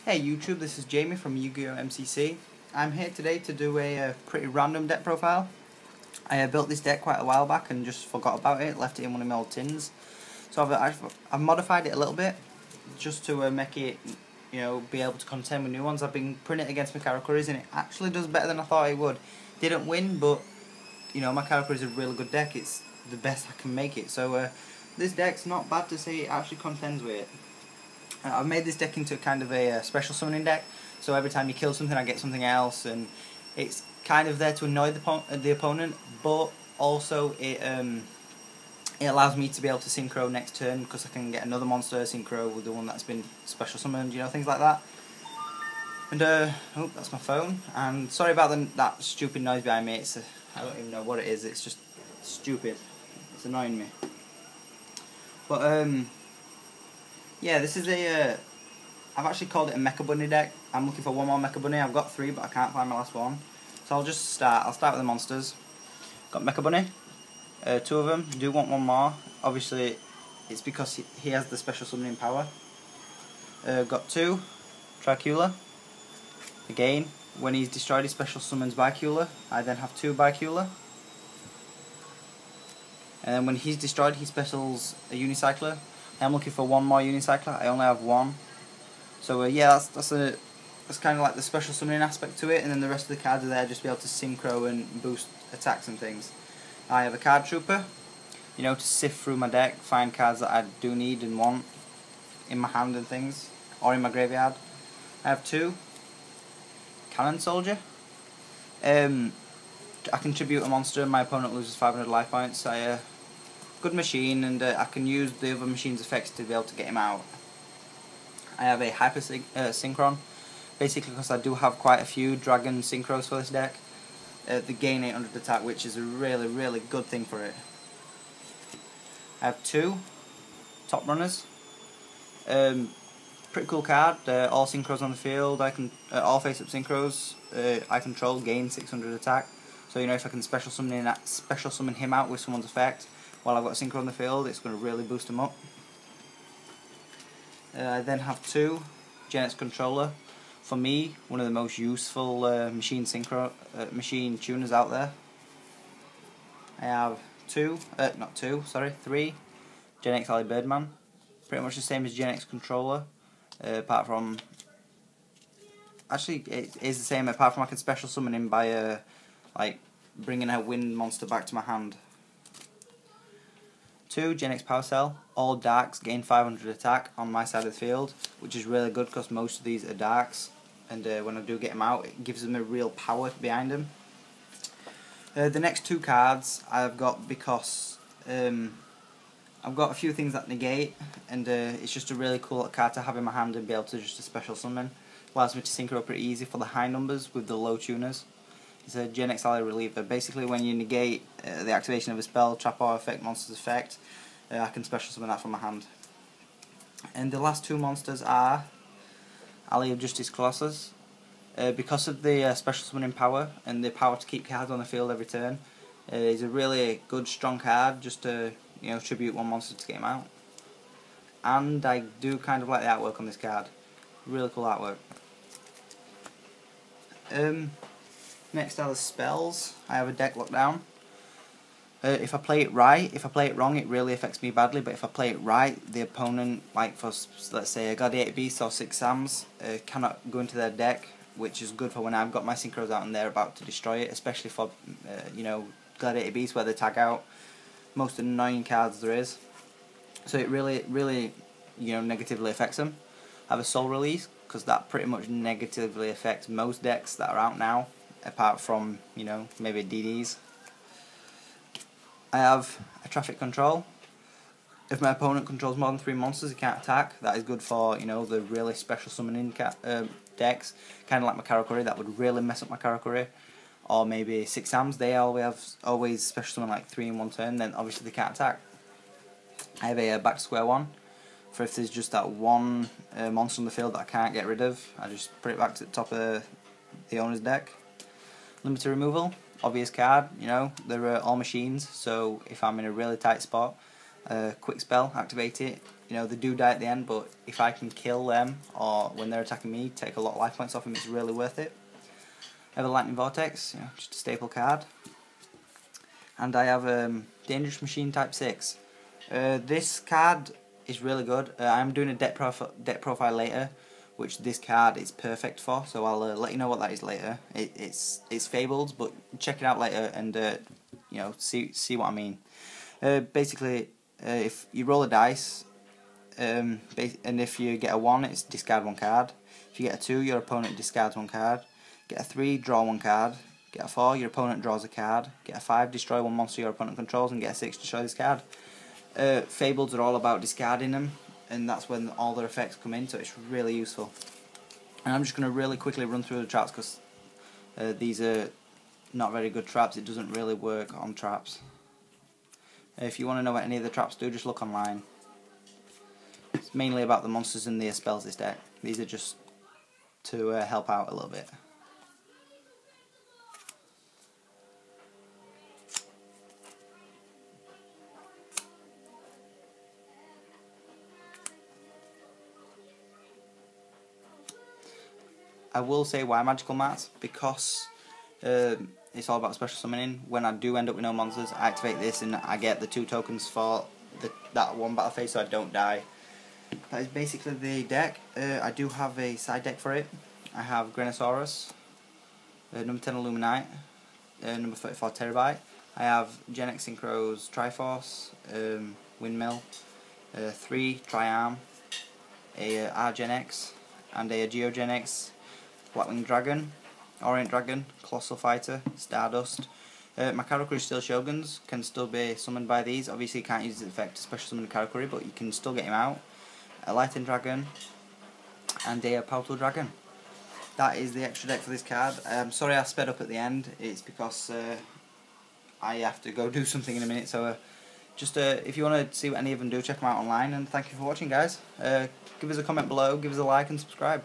Hey YouTube, this is Jamie from yugiohmcc. I'm here today to do a pretty random deck profile. I built this deck quite a while back and just forgot about it, left it in one of my old tins. So I've modified it a little bit just to make it, be able to contend with new ones. I've been putting it against my Karakuris and it actually does better than I thought it would. Didn't win, but my Karakuri is a really good deck. It's the best I can make it. So this deck's not bad to say it actually contends with it. I've made this deck into kind of a special summoning deck, so every time you kill something I get something else, and it's kind of there to annoy the opponent, but also it allows me to be able to synchro next turn because I can get another monster synchro with the one that's been special summoned, things like that. And oh, that's my phone, and sorry about that stupid noise behind me. I don't even know what it is, it's just stupid, it's annoying me. But yeah, this is I've actually called it a Mecha Bunny deck. I'm looking for one more Mecha Bunny. I've got 3, but I can't find my last one. So I'll start with the monsters. Got Mecha Bunny, 2 of them. Do want one more. Obviously, it's because he has the special summoning power. Got 2, Tricula. Again, when he's destroyed, he special summons Bicula. I then have 2 Bicula. And then when he's destroyed, he specials a Unicycler. I'm looking for one more Unicycler. I only have 1. So yeah, that's kind of like the special summoning aspect to it, and then the rest of the cards are there just to be able to synchro and boost attacks and things. I have a card trooper, to sift through my deck, find cards that I do need and want in my hand and things, or in my graveyard. I have 2 cannon soldier. I contribute a monster and my opponent loses 500 life points. Good machine, and I can use the other machine's effects to be able to get him out. I have a hyper synchron, basically because I do have quite a few dragon synchros for this deck. They gain 800 attack, which is a really good thing for it. I have 2 top runners. Pretty cool card. All synchros on the field. I can all face-up synchros. I control gain 600 attack. So if I can special summon him out with someone's effect while I've got a synchro on the field, it's going to really boost him up. I then have 2 Gen X controller. For me, one of the most useful machine tuners out there. I have 3 Gen X Ali Birdman. Pretty much the same as Gen X controller, apart from, actually it is the same apart from I can special summon him by like bringing a wind monster back to my hand. 2 Gen X Power Cell, all darks gain 500 attack on my side of the field, which is really good because most of these are darks, and when I do get them out, it gives them a real power behind them. The next 2 cards I've got because I've got a few things that negate, and it's just a really cool card to have in my hand and be able to just a special summon. Allows me to synchro pretty easy for the high numbers with the low tuners. It's a Gen X Ali Reliever. Basically, when you negate the activation of a spell, trap, or affect monster's effect, I can special summon that from my hand. And the last 2 monsters are Ali of Justice Colossus. Because of the special summoning power and the power to keep cards on the field every turn, he's a really good, strong card just to tribute one monster to get him out. And I do kind of like the artwork on this card. Really cool artwork. Next are the spells. I have a deck lockdown. If I play it right, if I play it wrong, it really affects me badly, but if I play it right, the opponent, like for, let's say, a Gladiator Beast or 6 Sams, cannot go into their deck, which is good for when I've got my synchros out and they're about to destroy it, especially for, Gladiator Beast, where they tag out most annoying cards there is. So it really, negatively affects them. I have a Soul Release, because that pretty much negatively affects most decks that are out now, apart from, maybe DDs. I have a Traffic Control. If my opponent controls more than 3 monsters, he can't attack. That is good for, the really special summoning decks, kind of like my Karakuri. That would really mess up my Karakuri. Or maybe 6 Sams, they always special summon like 3 in one turn, then obviously they can't attack. I have a Back to Square One. For if there's just that one monster on the field that I can't get rid of, I just put it back to the top of the owner's deck. Limited Removal, obvious card, they're all machines, so if I'm in a really tight spot, quick spell, activate it, you know, they do die at the end, but if I can kill them, or when they're attacking me, take a lot of life points off them, it's really worth it. I have a Lightning Vortex, you know, just a staple card. And I have Dangerous Machine Type 6. This card is really good. I'm doing a deck profile later, which this card is perfect for, so I'll let you know what that is later. It's Fabled, but check it out later and you know, see what I mean. Basically, if you roll a dice, and if you get a 1, it's discard 1 card. If you get a 2, your opponent discards 1 card. Get a 3, draw 1 card. Get a 4, your opponent draws a card. Get a 5, destroy 1 monster your opponent controls, and get a 6, destroy this card. Fables are all about discarding them, and that's when all their effects come in, so it's really useful. And I'm just going to really quickly run through the traps, because these are not very good traps. It doesn't really work on traps. If you want to know what any of the traps do, just look online. It's mainly about the monsters and the spells this deck. These are just to help out a little bit. I will say why magical mats, because it's all about special summoning. When I do end up with no monsters, I activate this and I get the 2 tokens for that 1 battle phase, so I don't die. That is basically the deck. I do have a side deck for it. I have Grenosaurus, number 10 Illuminite, number 34 Terabyte. I have Gen X Synchro's Triforce, Windmill, 3 Triarm, a R-Gen X, and a Geo-Gen X, Blackwing Dragon, Orient Dragon, Colossal Fighter, Stardust. My Karakuri Steel Shoguns can still be summoned by these. Obviously you can't use the effect to special summon Karakuri, but you can still get him out. A Lightning Dragon, and a Powtool Dragon. That is the extra deck for this card. I'm sorry I sped up at the end. It's because I have to go do something in a minute, so just if you want to see what any of them do, check them out online, and thank you for watching, guys. Give us a comment below, give us a like and subscribe.